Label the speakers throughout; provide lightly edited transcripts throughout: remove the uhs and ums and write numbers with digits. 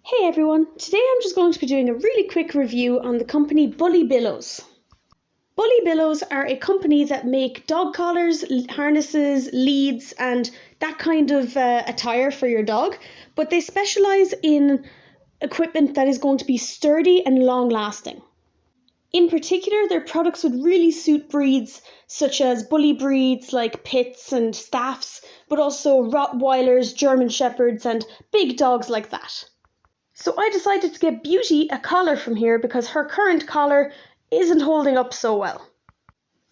Speaker 1: Hey everyone, today I'm just going to be doing a really quick review on the company BullyBillows. BullyBillows are a company that make dog collars, harnesses, leads and that kind of attire for your dog, but they specialise in equipment that is going to be sturdy and long lasting. In particular, their products would really suit breeds such as bully breeds like Pits and Staffs, but also Rottweilers, German Shepherds and big dogs like that. So I decided to get Beauty a collar from here because her current collar isn't holding up so well.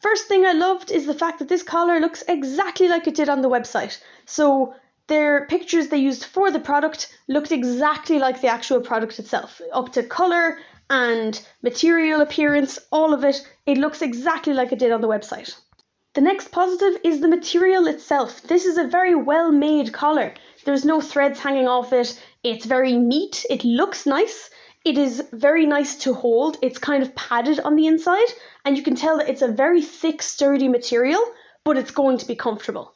Speaker 1: First thing I loved is the fact that this collar looks exactly like it did on the website. So their pictures they used for the product looked exactly like the actual product itself. Up to colour and material appearance, all of it, it looks exactly like it did on the website. The next positive is the material itself. This is a very well made collar. There's no threads hanging off it. It's very neat. It looks nice. It is very nice to hold. It's kind of padded on the inside and you can tell that it's a very thick, sturdy material, but it's going to be comfortable.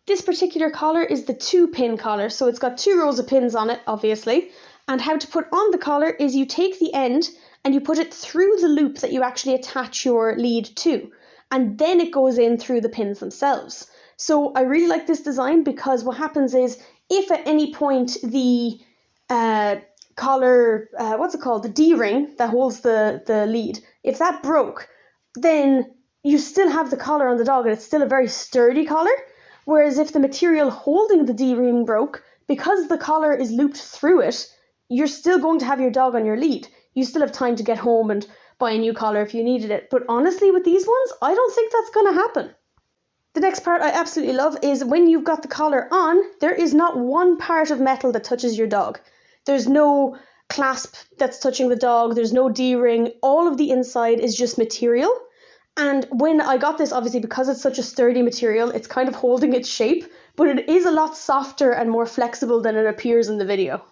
Speaker 1: This particular collar is the 2-pin collar, so it's got 2 rows of pins on it, obviously. And how to put on the collar is you take the end and you put it through the loop that you actually attach your lead to. And then it goes in through the pins themselves. So I really like this design because what happens is if at any point the collar, the D-ring that holds the lead, if that broke, then you still have the collar on the dog and it's still a very sturdy collar. Whereas if the material holding the D-ring broke, because the collar is looped through it, you're still going to have your dog on your lead. You still have time to get home and buy a new collar if you needed it. But honestly, with these ones, I don't think that's going to happen. The next part I absolutely love is when you've got the collar on, there is not one part of metal that touches your dog. There's no clasp that's touching the dog. There's no D-ring. All of the inside is just material. And when I got this, obviously, because it's such a sturdy material, it's kind of holding its shape, but it is a lot softer and more flexible than it appears in the video.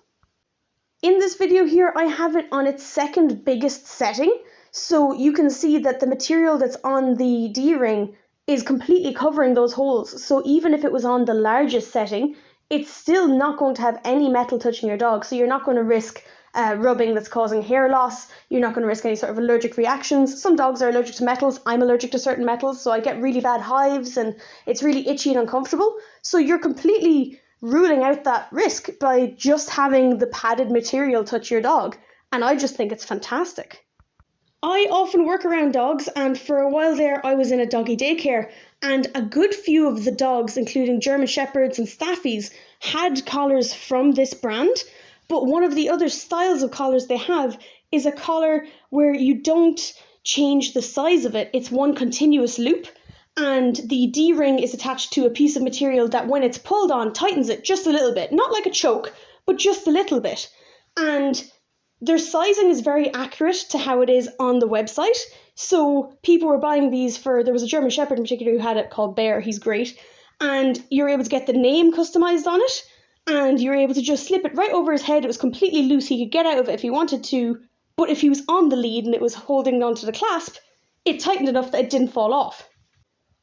Speaker 1: In this video here, I have it on its second biggest setting. So you can see that the material that's on the D-ring is completely covering those holes. So even if it was on the largest setting, it's still not going to have any metal touching your dog. So you're not going to risk rubbing that's causing hair loss. You're not going to risk any sort of allergic reactions. Some dogs are allergic to metals. I'm allergic to certain metals, so I get really bad hives and it's really itchy and uncomfortable. So you're completely ruling out that risk by just having the padded material touch your dog. And I just think it's fantastic. I often work around dogs, and for a while there I was in a doggy daycare, and a good few of the dogs, including German Shepherds and Staffies, had collars from this brand. But one of the other styles of collars they have is a collar where you don't change the size of it. It's one continuous loop, and the D-ring is attached to a piece of material that when it's pulled on tightens it just a little bit. Not like a choke, but just a little bit. And their sizing is very accurate to how it is on the website. So people were buying these there was a German Shepherd in particular who had it called Bear. He's great. And you're able to get the name customized on it. And you're able to just slip it right over his head. It was completely loose. He could get out of it if he wanted to. But if he was on the lead and it was holding onto the clasp, it tightened enough that it didn't fall off.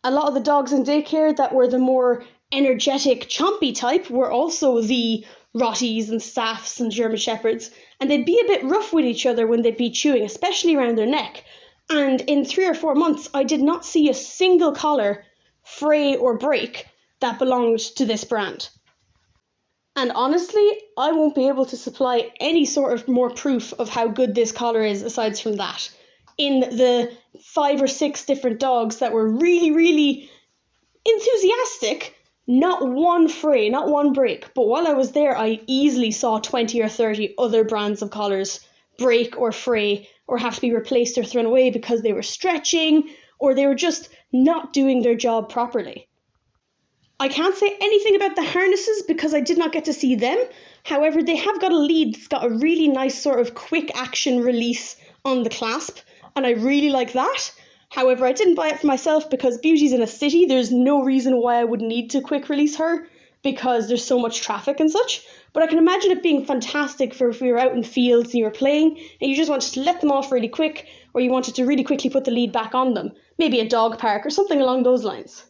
Speaker 1: A lot of the dogs in daycare that were the more energetic, chompy type were also the Rotties and Staffs and German Shepherds, and they'd be a bit rough with each other when they'd be chewing, especially around their neck. And in 3 or 4 months, I did not see a single collar fray or break that belonged to this brand. And honestly, I won't be able to supply any sort of more proof of how good this collar is aside from that. In the 5 or 6 different dogs that were really, really enthusiastic, not one fray, not one break. But while I was there, I easily saw 20 or 30 other brands of collars break or fray or have to be replaced or thrown away because they were stretching or they were just not doing their job properly. I can't say anything about the harnesses because I did not get to see them. However, they have got a lead that's got a really nice sort of quick action release on the clasp, and I really like that. However, I didn't buy it for myself because Beauty's in a city. There's no reason why I would need to quick release her because there's so much traffic and such. But I can imagine it being fantastic for if we were out in fields and you were playing and you just wanted to let them off really quick, or you wanted to really quickly put the lead back on them. Maybe a dog park or something along those lines.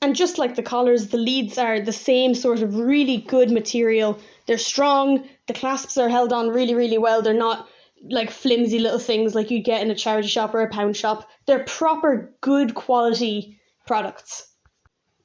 Speaker 1: And just like the collars, the leads are the same sort of really good material. They're strong, the clasps are held on really, really well. They're not like flimsy little things like you'd get in a charity shop or a pound shop. They're proper good quality products.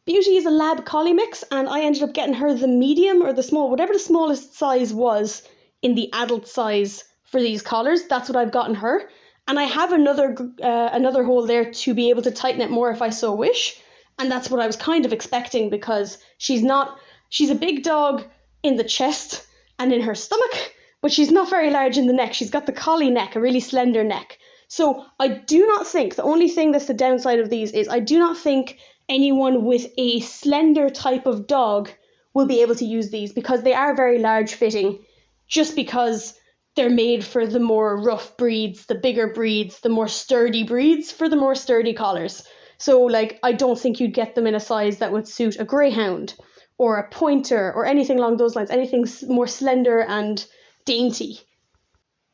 Speaker 1: Beauty is a lab collie mix, and I ended up getting her the medium or the small, whatever the smallest size was in the adult size for these collars. That's what I've gotten her. And I have another hole there to be able to tighten it more if I so wish. And that's what I was kind of expecting, because she's a big dog in the chest and in her stomach, but she's not very large in the neck. She's got the collie neck, a really slender neck. So I do not think, the only thing that's the downside of these is I do not think anyone with a slender type of dog will be able to use these, because they are very large fitting, just because they're made for the more rough breeds, the bigger breeds, the more sturdy breeds, for the more sturdy collars. So like, I don't think you'd get them in a size that would suit a greyhound or a pointer or anything along those lines, anything more slender and dainty.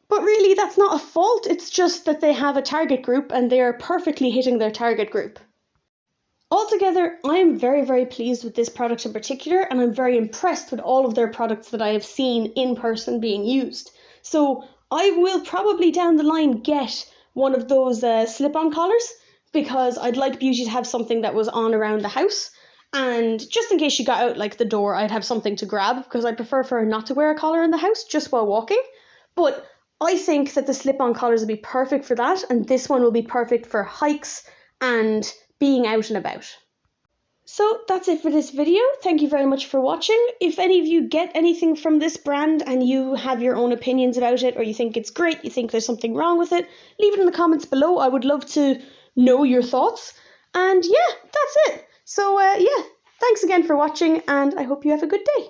Speaker 1: But really, that's not a fault. It's just that they have a target group and they are perfectly hitting their target group. Altogether, I am very, very pleased with this product in particular, and I'm very impressed with all of their products that I have seen in person being used. So I will probably down the line get one of those slip-on collars, because I'd like Beauty to have something that was on around the house, and just in case she got out like the door, I'd have something to grab, because I prefer for her not to wear a collar in the house just while walking. But I think that the slip-on collars will be perfect for that, and this one will be perfect for hikes and being out and about. So that's it for this video. Thank you very much for watching. If any of you get anything from this brand and you have your own opinions about it, or you think it's great, you think there's something wrong with it, leave it in the comments below. I would love to know your thoughts. And yeah, that's it. So yeah, thanks again for watching, and I hope you have a good day.